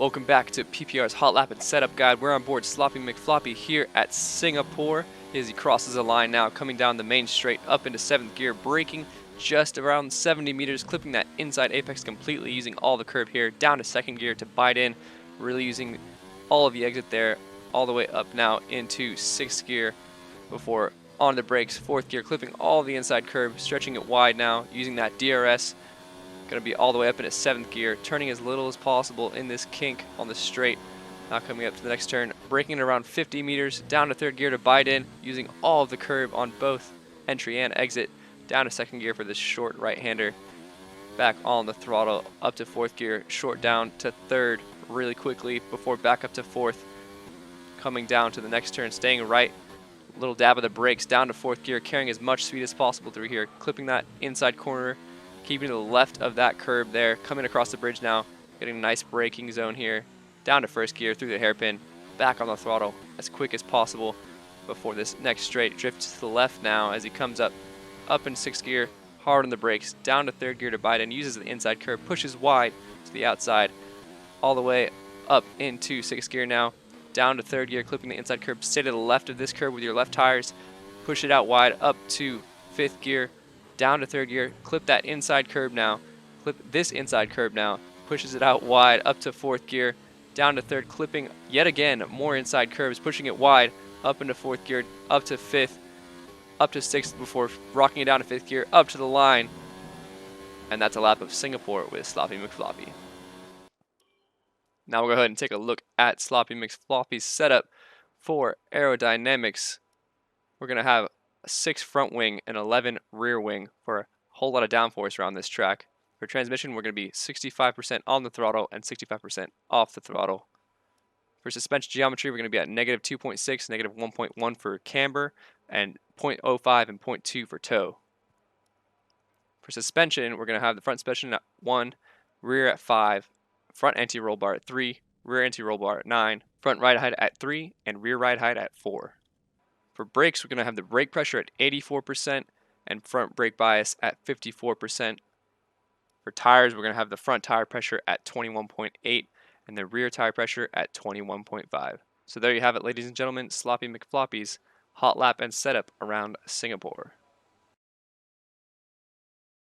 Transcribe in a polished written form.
Welcome back to PPR's Hot Lap and Setup Guide. We're on board SloppyMcFloppy here at Singapore as he crosses the line now, coming down the main straight up into 7th gear, braking just around 70 meters, clipping that inside apex completely, using all the curb here, down to 2nd gear to bite in, really using all of the exit there, all the way up now into 6th gear before on the brakes, 4th gear, clipping all the inside curb, stretching it wide now, using that DRS. Going to be all the way up into 7th gear, turning as little as possible in this kink on the straight. Now coming up to the next turn, braking it around 50 meters, down to 3rd gear to bite in, using all of the curb on both entry and exit, down to 2nd gear for this short right-hander. Back on the throttle, up to 4th gear, short down to 3rd really quickly before back up to 4th. Coming down to the next turn, staying right, little dab of the brakes, down to 4th gear, carrying as much speed as possible through here, clipping that inside corner, keeping to the left of that curb there, coming across the bridge now, getting a nice braking zone here, down to 1st gear through the hairpin, back on the throttle as quick as possible before this next straight drifts to the left now as he comes up in 6th gear, hard on the brakes, down to 3rd gear to bite in, uses the inside curb, pushes wide to the outside, all the way up into 6th gear now, down to 3rd gear, clipping the inside curb, stay to the left of this curb with your left tires, push it out wide up to 5th gear, down to 3rd gear, clip that inside curb now, clip this inside curb now, pushes it out wide up to 4th gear, down to 3rd, clipping yet again more inside curbs, pushing it wide up into 4th gear, up to 5th, up to 6th before rocking it down to 5th gear, up to the line, and that's a lap of Singapore with SloppyMcFloppy. Now we'll go ahead and take a look at SloppyMcFloppy's setup for aerodynamics. We're going to have a 6 front wing and 11 rear wing for a whole lot of downforce around this track. For transmission, we're going to be 65% on the throttle and 65% off the throttle. For suspension geometry, we're going to be at -2.6, -1.1 for camber, and 0.05 and 0.2 for toe. For suspension, we're going to have the front suspension at 1, rear at 5, front anti-roll bar at 3, rear anti-roll bar at 9, front ride height at 3, and rear ride height at 4. For brakes, we're going to have the brake pressure at 84% and front brake bias at 54%. For tires, we're going to have the front tire pressure at 21.8 and the rear tire pressure at 21.5. So there you have it, ladies and gentlemen, SloppyMcFloppy's hot lap and setup around Singapore.